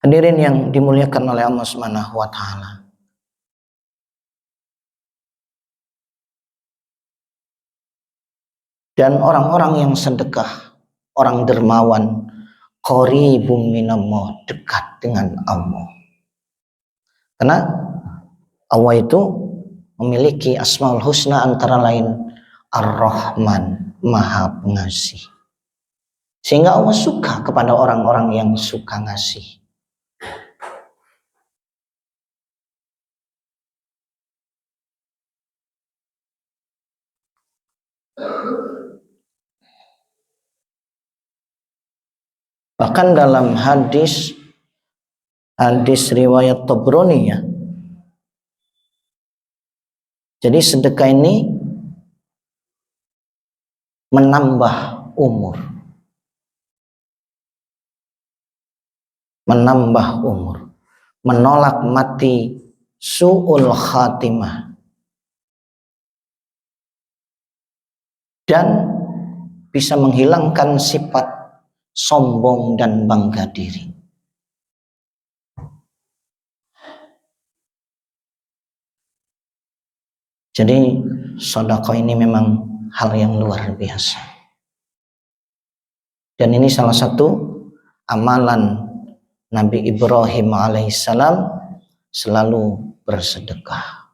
Hadirin yang dimuliakan oleh Allah Subhanahu wa taala. Dan orang-orang yang sedekah, orang dermawan, qaribum minallah, dekat dengan Allah. Karena Allah itu memiliki Asmaul Husna, antara lain Ar-Rahman, Maha Pengasih. Sehingga Allah suka kepada orang-orang yang suka ngasih. Bahkan dalam hadis riwayat Tabrani ya. Jadi sedekah ini menambah umur. Menambah umur. Menolak mati su'ul khatimah. Dan bisa menghilangkan sifat sombong dan bangga diri. Jadi sedekah ini memang hal yang luar biasa. Dan ini salah satu amalan Nabi Ibrahim alaihissalam, selalu bersedekah.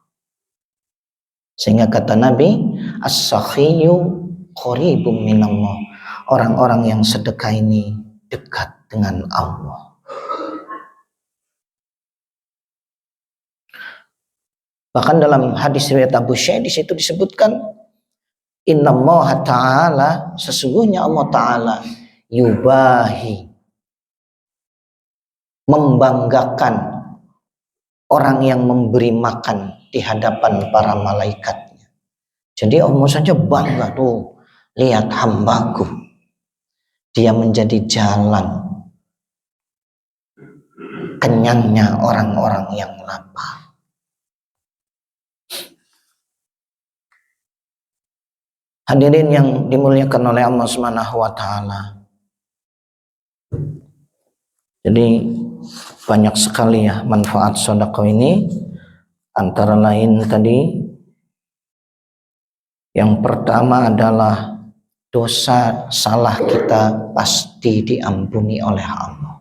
Sehingga kata Nabi, as-sakhiyyu qaribum minallah. Orang-orang yang sedekah ini dekat dengan Allah. Bahkan dalam hadis riwayat Abu Syekh di situ disebutkan, innallaha ta'ala, sesungguhnya Allah Ta'ala yubahi, membanggakan orang yang memberi makan di hadapan para malaikatnya. Jadi Allah saja bangga, tuh lihat hambaku, dia menjadi jalan kenyangnya orang-orang yang lapar. Hadirin yang dimuliakan oleh Allah Subhanahu wa taala. Jadi banyak sekali ya manfaat sedekah ini, antara lain tadi yang pertama adalah dosa salah kita pasti diampuni oleh Allah.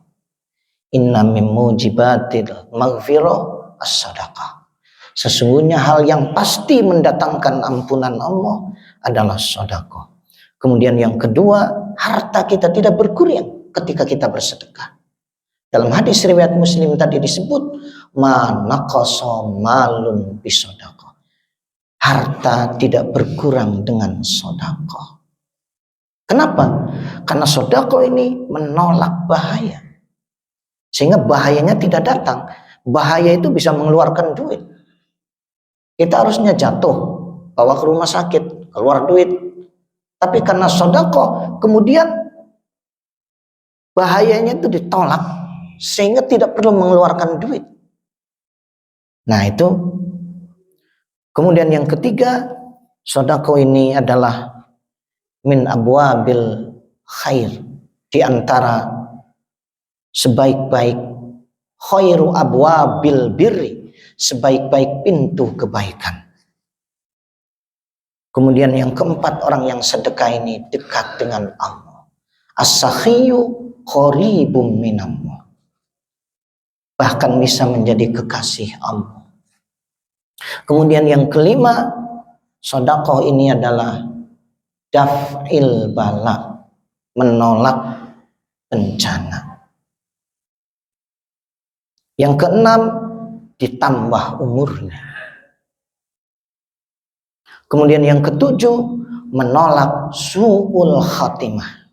Inna min mujibatil maghfirah as-sadaqah. Sesungguhnya hal yang pasti mendatangkan ampunan Allah adalah sedekah. Kemudian yang kedua, harta kita tidak berkurang ketika kita bersedekah. Dalam hadis riwayat Muslim tadi disebut, ma naqasa malun bisadaqah. Harta tidak berkurang dengan sedekah. Kenapa? Karena sedekah ini menolak bahaya. Sehingga bahayanya tidak datang. Bahaya itu bisa mengeluarkan duit. Kita harusnya jatuh, bawa ke rumah sakit, keluar duit. Tapi karena sedekah, kemudian bahayanya itu ditolak, sehingga tidak perlu mengeluarkan duit. Nah itu. Kemudian yang ketiga, sedekah ini adalah min abwabil khair, di antara sebaik-baik khairu abwabil birri, sebaik-baik pintu kebaikan. Kemudian yang keempat, orang yang sedekah ini dekat dengan Allah. As-sakhiyyu qaribum minallah. Bahkan bisa menjadi kekasih Allah. Kemudian yang kelima, sedekah ini adalah daf'il bala, menolak bencana. Yang keenam, ditambah umurnya. Kemudian yang ketujuh, menolak su'ul khatimah.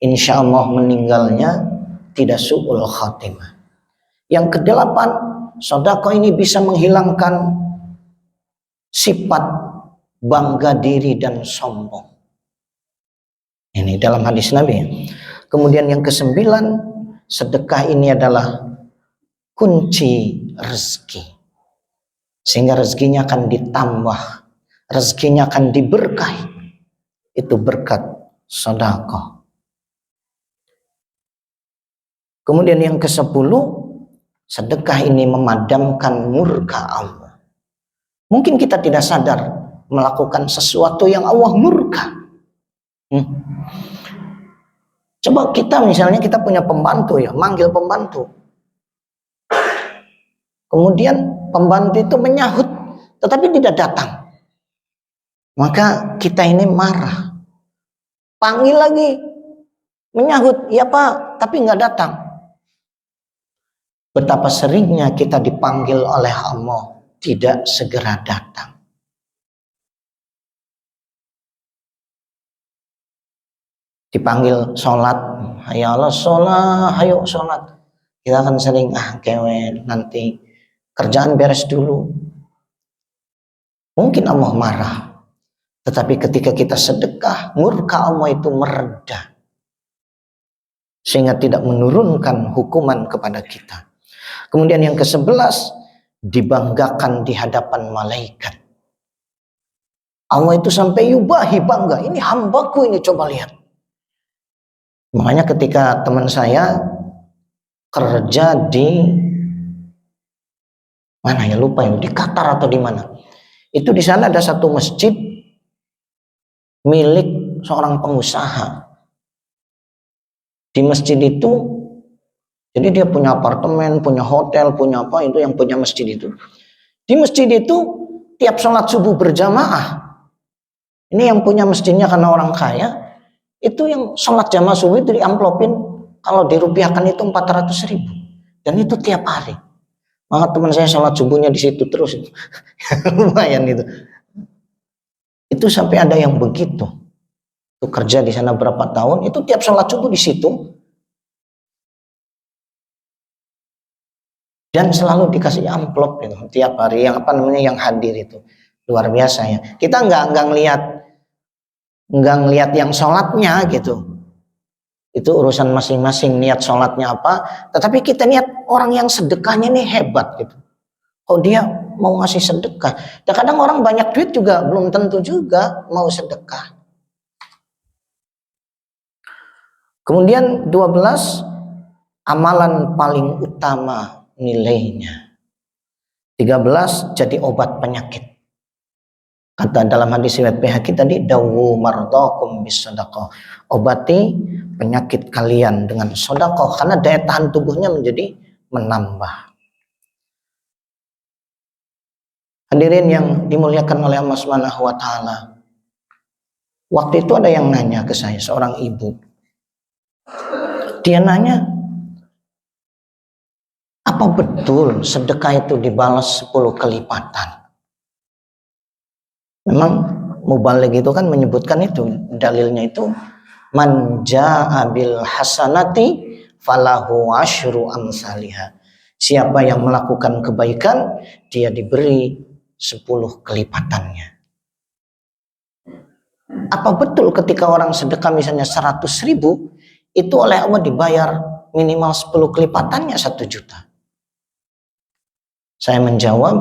Insya Allah meninggalnya tidak su'ul khatimah. Yang kedelapan, sedekah ini bisa menghilangkan sifat bangga diri dan sombong. Ini dalam hadis Nabi. Kemudian yang kesembilan, sedekah ini adalah kunci rezeki. Sehingga rezekinya akan ditambah, rezekinya akan diberkahi. Itu berkat sedekah. Kemudian yang ke-10, sedekah ini memadamkan murka Allah. Mungkin kita tidak sadar melakukan sesuatu yang Allah murka. Coba kita misalnya kita punya pembantu ya, manggil pembantu. Kemudian pembantu itu menyahut tetapi tidak datang. Maka kita ini marah. Panggil lagi, menyahut, ya Pak, tapi nggak datang. Betapa seringnya kita dipanggil oleh Allah, tidak segera datang. Dipanggil sholat, ya Allah sholat, ayo sholat. Kita akan sering, kewe, nanti kerjaan beres dulu. Mungkin Allah marah. Tetapi ketika kita sedekah, murka Allah itu mereda. Sehingga tidak menurunkan hukuman kepada kita. Kemudian yang ke-11, dibanggakan di hadapan malaikat. Allah itu sampai yubahi, bangga. Ini hambaku ini, coba lihat. Makanya ketika teman saya kerja di mana ya, lupa ya, di Qatar atau di mana. Itu di sana ada satu masjid milik seorang pengusaha. Di masjid itu, jadi dia punya apartemen, punya hotel, punya apa, itu yang punya masjid itu. Di masjid itu tiap sholat subuh berjamaah. Ini yang punya masjidnya karena orang kaya. Itu yang sholat jamaah subuh itu diamplopin, kalau dirupiahkan itu 400.000. Dan itu tiap hari. Maka teman saya sholat subuhnya di situ terus. Lumayan itu. Itu sampai ada yang begitu. Itu kerja di sana berapa tahun, itu tiap sholat subuh di situ. Dan selalu dikasih amplop gitu, tiap hari yang yang hadir itu. Luar biasa ya. Kita nggak ngelihat yang sholatnya gitu. Itu urusan masing-masing niat sholatnya apa. Tetapi kita niat orang yang sedekahnya ini hebat gitu. Kok dia mau ngasih sedekah. Dan kadang orang banyak duit juga belum tentu juga mau sedekah. Kemudian 12, amalan paling utama nilainya. 13, jadi obat penyakit. Kata dalam hadis riwayat Baihaqi tadi, dawu mardakum bis sedekah. Obati penyakit kalian dengan sedekah karena daya tahan tubuhnya menjadi menambah. Hadirin yang dimuliakan oleh Allah Subhanahu wa taala. Waktu itu ada yang nanya ke saya, seorang ibu. Dia nanya, apa betul sedekah itu dibalas 10 kelipatan? Memang Mubalik itu kan menyebutkan itu, dalilnya itu man jaa bil hasanati falahu asyru amsalihha. Siapa yang melakukan kebaikan, dia diberi 10 kelipatannya. Apa betul ketika orang sedekah misalnya 100.000, itu oleh Allah dibayar minimal 10 kelipatannya 1 juta? Saya menjawab,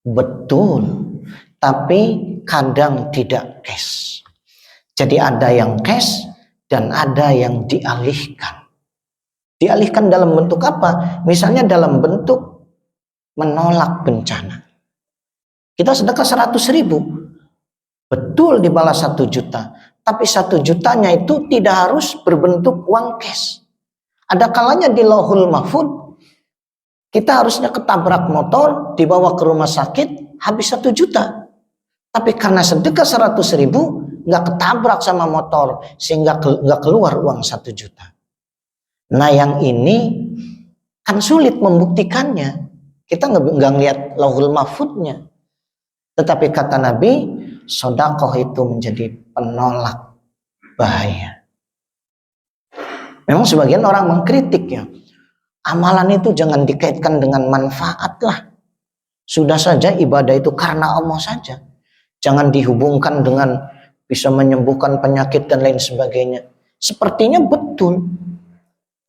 betul. Tapi kadang tidak cash. Jadi ada yang cash dan ada yang dialihkan. Dialihkan dalam bentuk apa? Misalnya dalam bentuk menolak bencana. Kita sedekah 100.000. Betul dibalas 1 juta. Tapi 1 jutanya itu tidak harus berbentuk uang cash. Ada kalanya di Lauhul Mahfud, kita harusnya ketabrak motor, dibawa ke rumah sakit, habis 1 juta. Tapi karena sedekah 100.000, nggak ketabrak sama motor, sehingga nggak keluar uang 1 juta. Nah yang ini kan sulit membuktikannya. Kita nggak ngeliat Lauhul Mahfudnya. Tetapi kata Nabi, sedekah itu menjadi penolak bahaya. Memang sebagian orang mengkritik ya, amalan itu jangan dikaitkan dengan manfaat lah. Sudah saja ibadah itu karena Allah saja. Jangan dihubungkan dengan bisa menyembuhkan penyakit dan lain sebagainya. Sepertinya betul.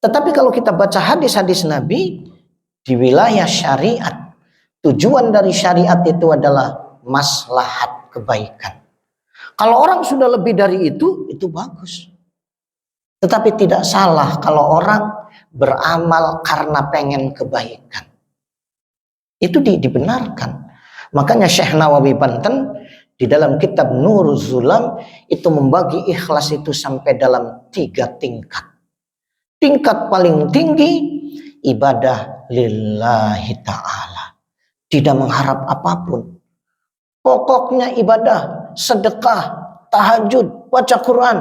Tetapi kalau kita baca hadis-hadis Nabi di wilayah syariat, tujuan dari syariat itu adalah maslahat kebaikan. Kalau orang sudah lebih dari itu bagus. Tetapi tidak salah kalau orang beramal karena pengen kebaikan. Itu dibenarkan. Makanya Syekh Nawawi Banten di dalam kitab Nurul Zulam itu membagi ikhlas itu sampai dalam 3 tingkat. Tingkat paling tinggi ibadah lillahi ta'ala. Tidak mengharap apapun. Pokoknya ibadah, sedekah, tahajud, baca Quran.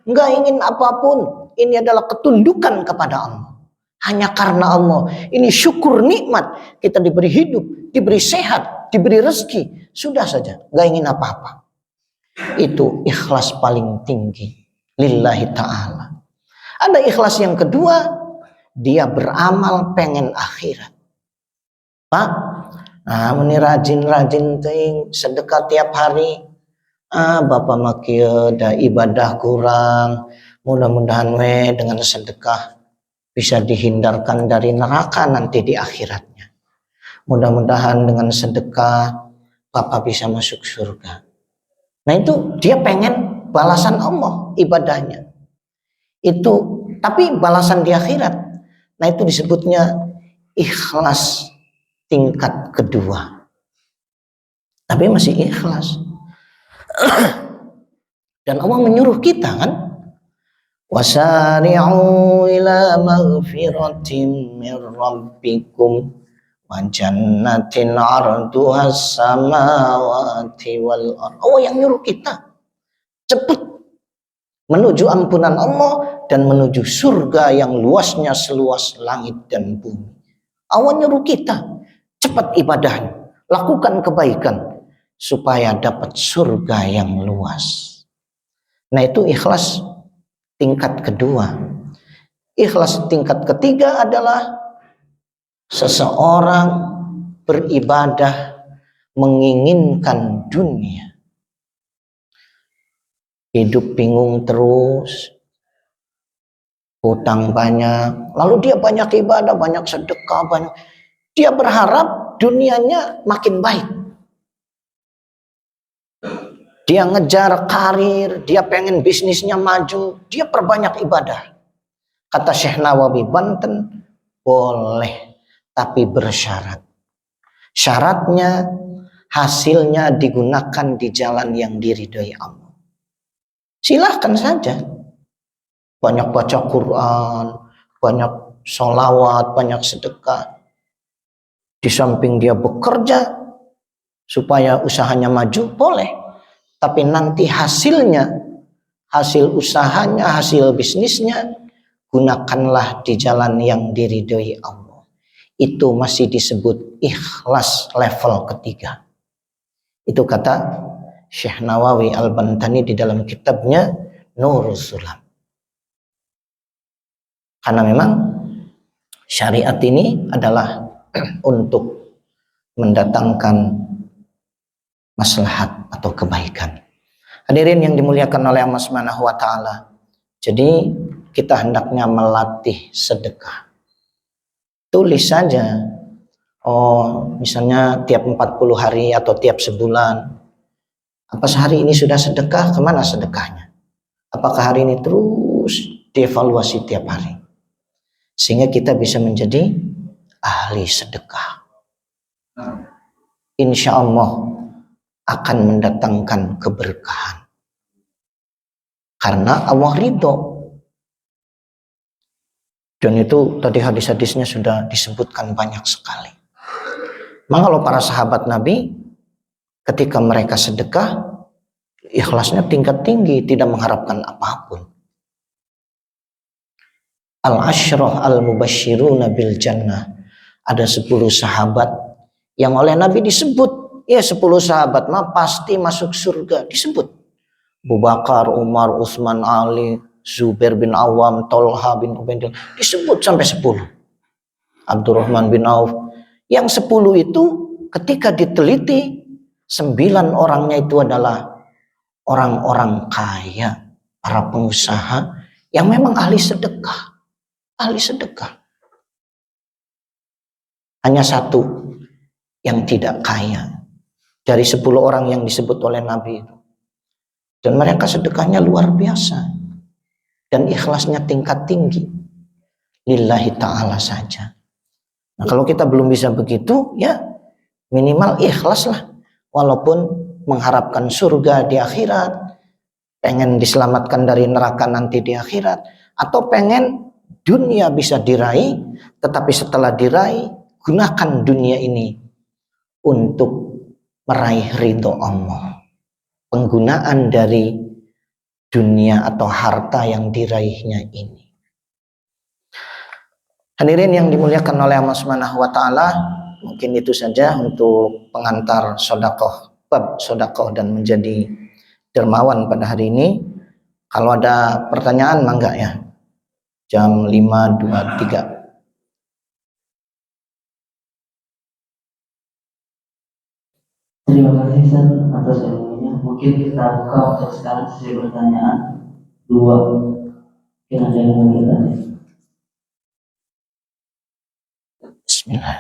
Nggak ingin apapun. Ini adalah ketundukan kepada Allah. Hanya karena Allah. Ini syukur nikmat. Kita diberi hidup, diberi sehat, diberi rezeki. Sudah saja. Nggak ingin apa-apa. Itu ikhlas paling tinggi. Lillahi ta'ala. Ada ikhlas yang kedua. Dia beramal pengen akhirat. Pak, ini rajin-rajin ting sedekah tiap hari. Bapak makia ada ibadah kurang. Mudah-mudahan dengan sedekah bisa dihindarkan dari neraka nanti di akhiratnya. Mudah-mudahan dengan sedekah Bapak bisa masuk surga. Nah itu dia pengen balasan Allah ibadahnya. Itu tapi balasan di akhirat. Nah itu disebutnya ikhlas tingkat kedua. Tapi masih ikhlas. Dan Allah menyuruh kita kan, wasari'u ila maghfiratin min rabbikum wa jannatin 'arduhas samawati wal ardh. Allah yang nyuruh kita cepat menuju ampunan Allah dan menuju surga yang luasnya seluas langit dan bumi. Allah nyuruh kita cepat ibadahnya, lakukan kebaikan supaya dapat surga yang luas. Nah itu ikhlas tingkat kedua. Ikhlas tingkat ketiga adalah seseorang beribadah menginginkan dunia. Hidup bingung terus, hutang banyak, lalu dia banyak ibadah, banyak sedekah, banyak. Dia berharap dunianya makin baik. Dia ngejar karir, dia pengen bisnisnya maju, dia perbanyak ibadah. Kata Syekh Nawawi Banten, boleh, tapi bersyarat. Syaratnya hasilnya digunakan di jalan yang diridhoi Allah. Silahkan saja. Banyak baca Quran, banyak sholawat, banyak sedekah. Di samping dia bekerja supaya usahanya maju, boleh. Tapi nanti hasilnya, hasil usahanya, hasil bisnisnya, gunakanlah di jalan yang diridhoi Allah. Itu masih disebut ikhlas level ketiga. Itu kata Syekh Nawawi Al-Bantani di dalam kitabnya Nurul Zulam. Karena memang syariat ini adalah untuk mendatangkan maslahat atau kebaikan. Hadirin yang dimuliakan oleh Allah Subhanahu wa taala. Jadi kita hendaknya melatih sedekah. Tulis saja. Misalnya tiap 40 hari atau tiap sebulan. Apa sehari ini sudah sedekah? Kemana sedekahnya? Apakah hari ini terus dievaluasi tiap hari? Sehingga kita bisa menjadi ahli sedekah. Insya Allah akan mendatangkan keberkahan. Karena Allah ridho. Dan itu tadi hadis-hadisnya sudah disebutkan banyak sekali. Maka kalau para sahabat Nabi ketika mereka sedekah, ikhlasnya tingkat tinggi, tidak mengharapkan apapun. Al-ashrah al-mubashshiruna bil jannah. Ada 10 sahabat yang oleh Nabi disebut. Ya 10 sahabat mah pasti masuk surga. Disebut. Abu Bakar, Umar, Utsman, Ali, Zubair bin Awam, Tolha bin Ubaidillah. Disebut sampai 10. Abdurrahman bin Auf. Yang 10 itu ketika diteliti, 9 orangnya itu adalah orang-orang kaya. Para pengusaha yang memang ahli sedekah. Ahli sedekah. Hanya 1 yang tidak kaya. Dari 10 orang yang disebut oleh Nabi itu. Dan mereka sedekahnya luar biasa. Dan ikhlasnya tingkat tinggi. lillahi ta'ala saja. Nah, kalau kita belum bisa begitu, ya minimal ikhlas lah. Walaupun mengharapkan surga di akhirat, pengen diselamatkan dari neraka nanti di akhirat, atau pengen dunia bisa diraih, tetapi setelah diraih, gunakan dunia ini untuk meraih ridho Allah. Penggunaan dari dunia atau harta yang diraihnya ini. Hadirin yang dimuliakan oleh Allah Subhanahu wa taala, mungkin itu saja untuk pengantar sedekah, bab sedekah dan menjadi dermawan pada hari ini. Kalau ada pertanyaan mangga ya. Jam 5.23. Terima kasih Ustaz atas ilmunya. Mungkin kita buka untuk sekarang sesi pertanyaan 2. Mungkin ada yang mau bertanya. Bismillah.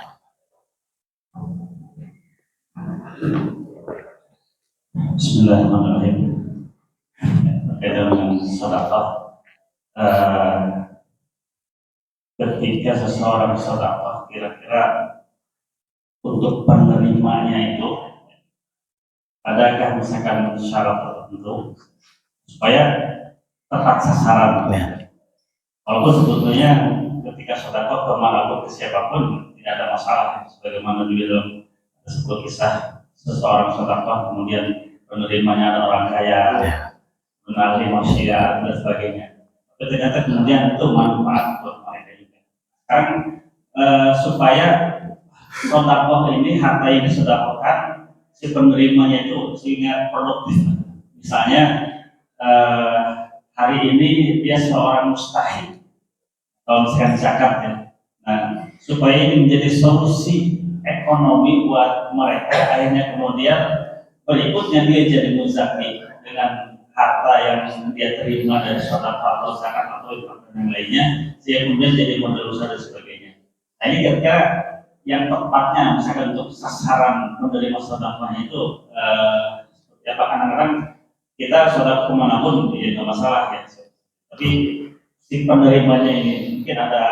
Bismillahirrahmanirrahim. Berkaitan dengan sedekah, ketika seseorang sedekah, kira-kira untuk penerimanya itu adakah misalkan syarat tertentu supaya tepat sasaran? Ya. Walaupun sebetulnya ketika sedekah kemanapun ke siapapun tidak ada masalah, sebagaimana juga dalam sebuah kisah seseorang sedekah kemudian penerimanya ada orang kaya, mengenali masyarakat dan sebagainya. Tapi ternyata kemudian itu manfaat buat mereka juga. Sekarang supaya sedekah ini, harta ini sedekahkan si penerimanya itu sehingga produktif. Misalnya hari ini dia seorang mustahik kalau misalkan zakat ya. Nah, supaya ini menjadi solusi ekonomi buat mereka, akhirnya kemudian berikutnya dia jadi muzaki dengan harta yang dia terima dari sedekah atau zakat atau yang lainnya, sehingga kemudian jadi modal usaha dan sebagainya. Nah, ini kira-kira yang tepatnya misalkan untuk sasaran menerima sedekahnya itu ya kadang-kadang kita sedekah kemanapun ya nggak masalah ya, tapi si penerimanya ini mungkin ada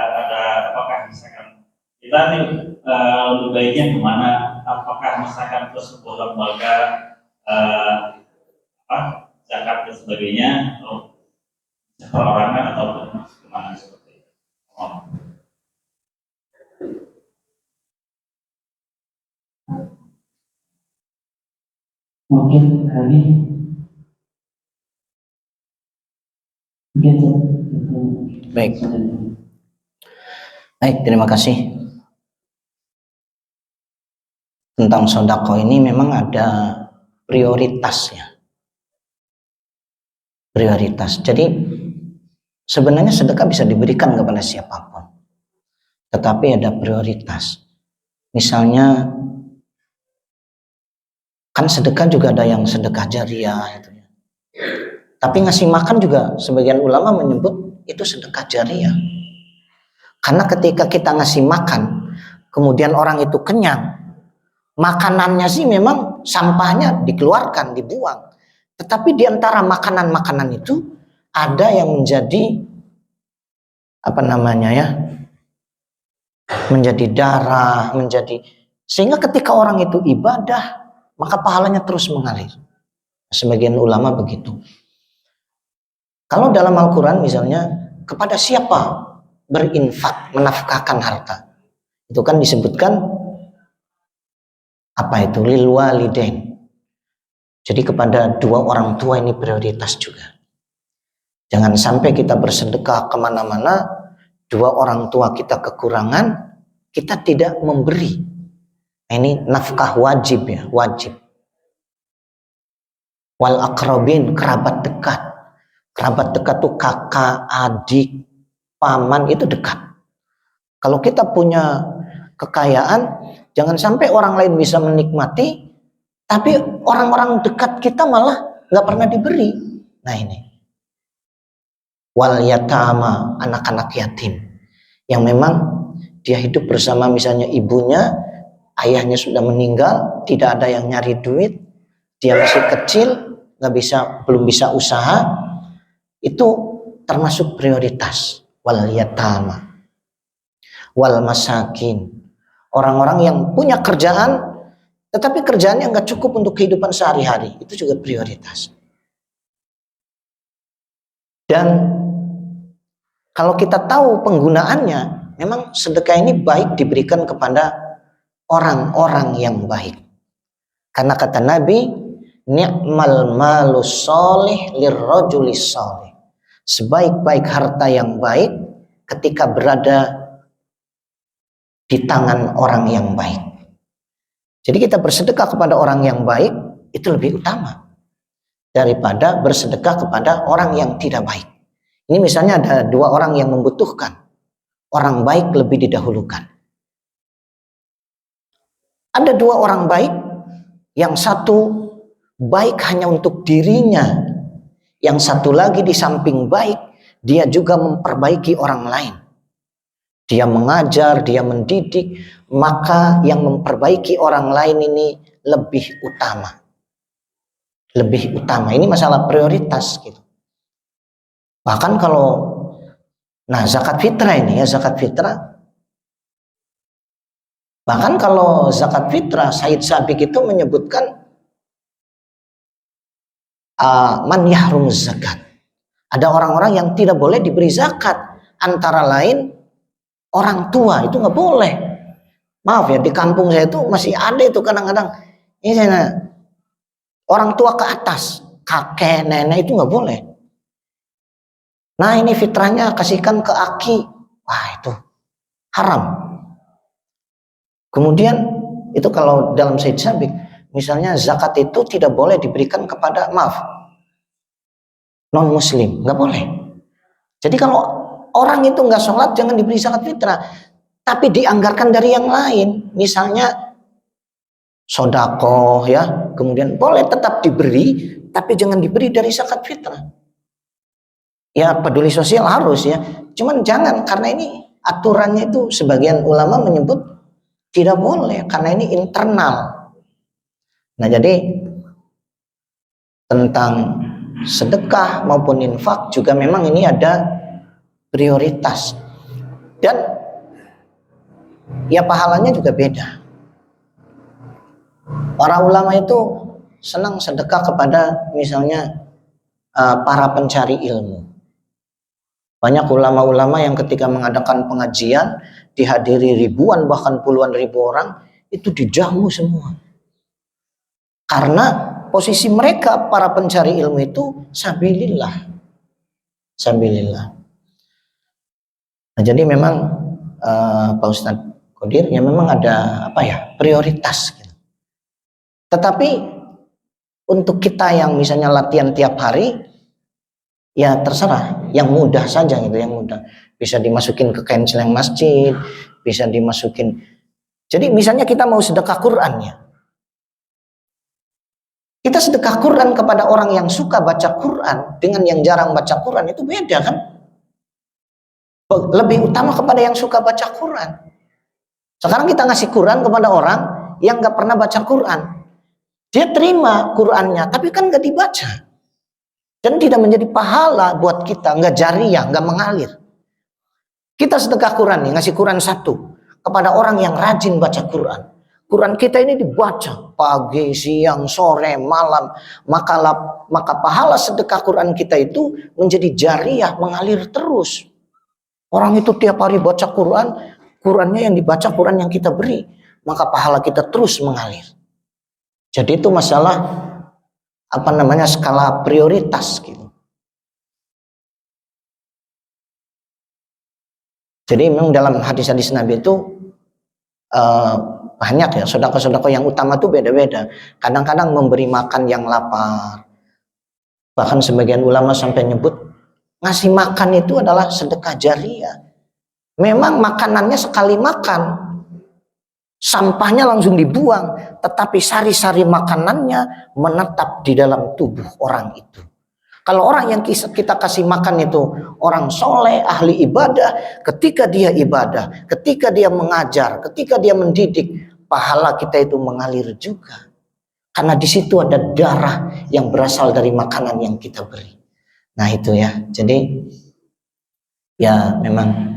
apakah misalkan kita nih lebih baiknya kemana, apakah misalkan ke sebuah lembaga zakat dan sebagainya atau perorangan atau kemana seperti itu. Mungkin lagi. Baik. Baik, terima kasih. Tentang sedekah ini memang ada prioritasnya. Prioritas. Jadi sebenarnya sedekah bisa diberikan kepada siapapun. Tetapi ada prioritas. Misalnya kan sedekah juga ada yang sedekah jariah itu. Tapi ngasih makan juga sebagian ulama menyebut itu sedekah jariah. Karena ketika kita ngasih makan, kemudian orang itu kenyang, makanannya sih memang sampahnya dikeluarkan, dibuang. Tetapi di antara makanan-makanan itu ada yang menjadi menjadi darah, sehingga ketika orang itu ibadah, maka pahalanya terus mengalir. Sebagian ulama begitu. Kalau dalam Al-Quran misalnya, kepada siapa berinfak, menafkahkan harta, itu kan disebutkan lil walidain. Jadi kepada dua orang tua ini prioritas juga. Jangan sampai kita bersedekah kemana-mana, dua orang tua kita kekurangan, kita tidak memberi. Ini nafkah wajib ya, wajib. Wal aqrabin, kerabat dekat. Kerabat dekat tuh kakak, adik, paman, itu dekat. Kalau kita punya kekayaan, jangan sampai orang lain bisa menikmati, tapi orang-orang dekat kita malah nggak pernah diberi. Nah ini. Wal yatama, anak-anak yatim. Yang memang dia hidup bersama misalnya ibunya, ayahnya sudah meninggal, tidak ada yang nyari duit, dia masih kecil, belum bisa usaha, itu termasuk prioritas. Wal yatama, wal masakin. Orang-orang yang punya kerjaan tetapi kerjaannya nggak cukup untuk kehidupan sehari-hari, itu juga prioritas. Dan kalau kita tahu penggunaannya, memang sedekah ini baik diberikan kepada orang-orang yang baik. Karena kata Nabi, ni'mal malus sholih lirrajulis sholih. Sebaik-baik harta yang baik ketika berada di tangan orang yang baik. Jadi kita bersedekah kepada orang yang baik itu lebih utama daripada bersedekah kepada orang yang tidak baik. Ini misalnya ada dua orang yang membutuhkan, orang baik lebih didahulukan. Ada dua orang baik, yang satu baik hanya untuk dirinya, yang satu lagi di samping baik, dia juga memperbaiki orang lain. Dia mengajar, dia mendidik, maka yang memperbaiki orang lain ini lebih utama. Lebih utama. Ini masalah prioritas gitu. Bahkan kalau zakat fitrah ini ya, zakat fitrah. Bahkan kalau zakat fitrah, Said Sabiq itu menyebutkan man yahrumuz zakat. Ada orang-orang yang tidak boleh diberi zakat, antara lain orang tua, itu nggak boleh. Maaf ya, di kampung saya itu masih ada itu kadang-kadang. Ini saya orang tua ke atas, kakek, nenek itu nggak boleh. Nah ini fitrahnya kasihkan ke aki, wah itu haram. Kemudian itu kalau dalam Said Sabiq, misalnya zakat itu tidak boleh diberikan kepada non muslim, nggak boleh. Jadi kalau orang itu nggak sholat jangan diberi zakat fitrah, tapi dianggarkan dari yang lain, misalnya sodakoh ya, kemudian boleh tetap diberi, tapi jangan diberi dari zakat fitrah. Ya peduli sosial harus ya, cuman jangan, karena ini aturannya itu sebagian ulama menyebut tidak boleh karena ini internal. Nah jadi tentang sedekah maupun infak juga memang ini ada prioritas, dan ya pahalanya juga beda. Para ulama itu senang sedekah kepada misalnya para pencari ilmu. Banyak ulama-ulama yang ketika mengadakan pengajian dihadiri ribuan bahkan puluhan ribu orang, itu dijamu semua. Karena posisi mereka para pencari ilmu itu sabilillah. Sabilillah. Nah, jadi memang Pak Ustadz Qadir ya memang ada prioritas gitu. Tetapi untuk kita yang misalnya latihan tiap hari ya terserah, yang mudah saja gitu, yang mudah. Bisa dimasukin ke canceling masjid, bisa dimasukin. Jadi misalnya kita mau sedekah Quran ya. Kita sedekah Quran kepada orang yang suka baca Quran dengan yang jarang baca Quran itu beda kan? Lebih utama kepada yang suka baca Quran. Sekarang kita ngasih Quran kepada orang yang nggak pernah baca Quran. Dia terima Qurannya, tapi kan nggak dibaca. Dan tidak menjadi pahala buat kita, nggak jariah, nggak mengalir. Kita sedekah Quran nih, ngasih Quran satu kepada orang yang rajin baca Quran. Quran kita ini dibaca pagi, siang, sore, malam. Maka pahala sedekah Quran kita itu menjadi jariah, mengalir terus. Orang itu tiap hari baca Quran, Qurannya yang dibaca Quran yang kita beri, maka pahala kita terus mengalir. Jadi itu masalah skala prioritas gitu. Jadi memang dalam hadis-hadis Nabi itu banyak ya sedekah-sedekah yang utama itu beda-beda. Kadang-kadang memberi makan yang lapar. Bahkan sebagian ulama sampai nyebut ngasih makan itu adalah sedekah jariah. Memang makanannya sekali makan, sampahnya langsung dibuang, tetapi sari-sari makanannya menetap di dalam tubuh orang itu. Kalau orang yang kita kasih makan itu orang soleh, ahli ibadah, ketika dia ibadah, ketika dia mengajar, ketika dia mendidik, pahala kita itu mengalir juga. Karena di situ ada darah yang berasal dari makanan yang kita beri. Nah itu ya, jadi ya memang.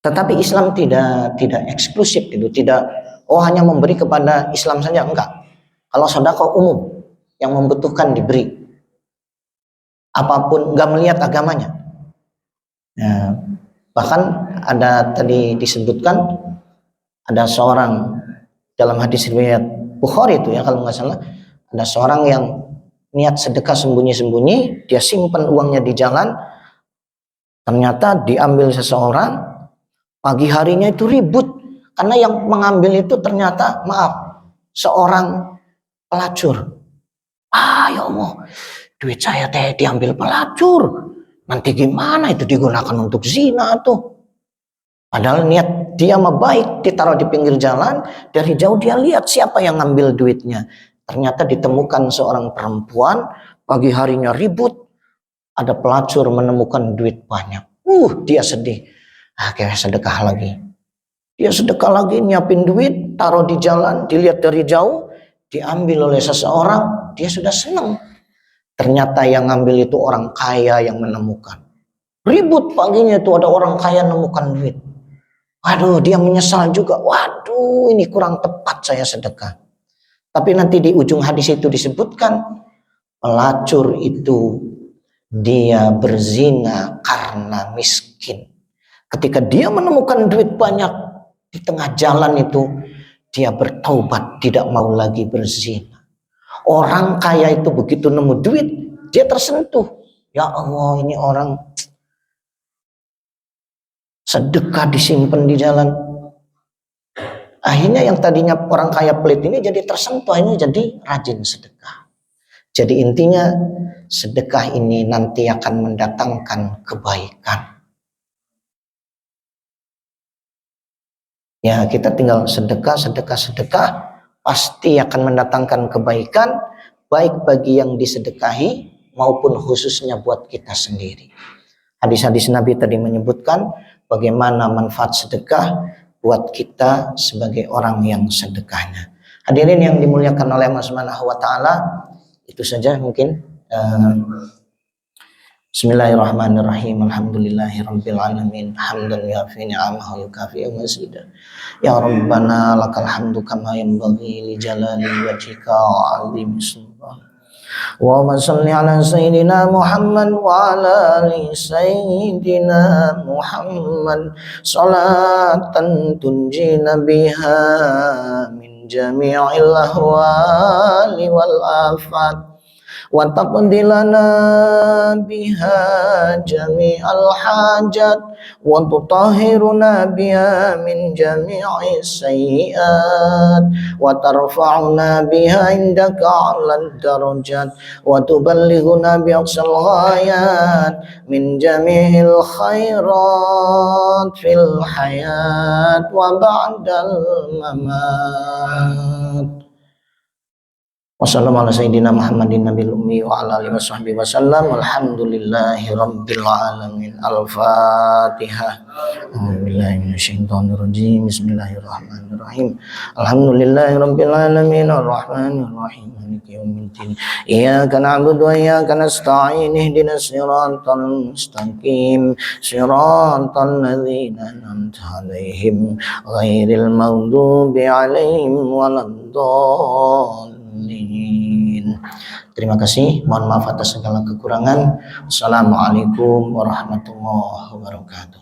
Tetapi Islam tidak eksklusif itu, tidak hanya memberi kepada Islam saja, enggak. Kalau sedekah umum yang membutuhkan diberi, apapun, enggak melihat agamanya. Nah, bahkan ada tadi disebutkan ada seorang dalam hadis riwayat Bukhari itu ya kalau nggak salah, ada seorang yang niat sedekah sembunyi-sembunyi, dia simpan uangnya di jalan, ternyata diambil seseorang, pagi harinya itu ribut karena yang mengambil itu ternyata seorang pelacur. Ya Allah, duit saya teh diambil pelacur, nanti gimana itu digunakan untuk zina tuh. Padahal niat dia mah baik, ditaruh di pinggir jalan, dari jauh dia lihat siapa yang ngambil duitnya. Ternyata ditemukan seorang perempuan, pagi harinya ribut, ada pelacur menemukan duit banyak. Dia sedih. Akhirnya sedekah lagi. Dia sedekah lagi, nyiapin duit, taruh di jalan, dilihat dari jauh, diambil oleh seseorang, dia sudah senang. Ternyata yang ngambil itu orang kaya yang menemukan. Ribut paginya itu ada orang kaya menemukan duit. Waduh, dia menyesal juga. Waduh, ini kurang tepat saya sedekah. Tapi nanti di ujung hadis itu disebutkan, pelacur itu dia berzina karena miskin. Ketika dia menemukan duit banyak di tengah jalan itu, dia bertaubat, tidak mau lagi berzina. Orang kaya itu begitu nemu duit, dia tersentuh. Ya Allah, ini orang sedekah disimpan di jalan. Akhirnya yang tadinya orang kaya pelit ini jadi tersentuh, akhirnya jadi rajin sedekah. Jadi intinya sedekah ini nanti akan mendatangkan kebaikan. Ya, kita tinggal sedekah, pasti akan mendatangkan kebaikan, baik bagi yang disedekahi maupun khususnya buat kita sendiri. Hadis-hadis Nabi tadi menyebutkan bagaimana manfaat sedekah buat kita sebagai orang yang sedekahnya. Hadirin yang dimuliakan oleh Allah Subhanahu wa taala, itu saja mungkin. Bismillahirrahmanirrahim. Alhamdulillahirabbil alamin. Hamdan yafi ni'amahu yukafi mazidah. Ya Rabbana lakal hamdu kama yanbaghi li jalali wajhika wa 'azimi sultanik. Allahumma shalli ala sayyidina Muhammad wa ala ali sayyidina Muhammad salatan tunjina biha min jami'il ahwali wal afat wa taqdilana biha jami'al hajat wa tutahhiruna biha min jami'is sayyi'at wa tarfa'una biha indaka 'alal darajat wa tuballighuna bi aqsal ghayat min jami'il khairat fil hayat wa ba'dal mamat. Wassalamu ala sayyidina Muhammadin nabiyil ummi wa ala alihi washabbihi wasallam. Alhamdulillahi rabbil alamin. Al-Fatihah. A'udzubillahi minasyaitonir rajim. Bismillahirrahmanirrahim. Alhamdulillahi rabbil alamin arrahmanir rahim maliki yaumiddin. Iyyaka na'budu wa iyyaka nasta'in. Ihdinas siratal mustaqim. Siratal ladzina an'amta 'alaihim ghairil maghdubi 'alaihim waladdallin. Terima kasih, mohon maaf atas segala kekurangan. Assalamualaikum warahmatullahi wabarakatuh.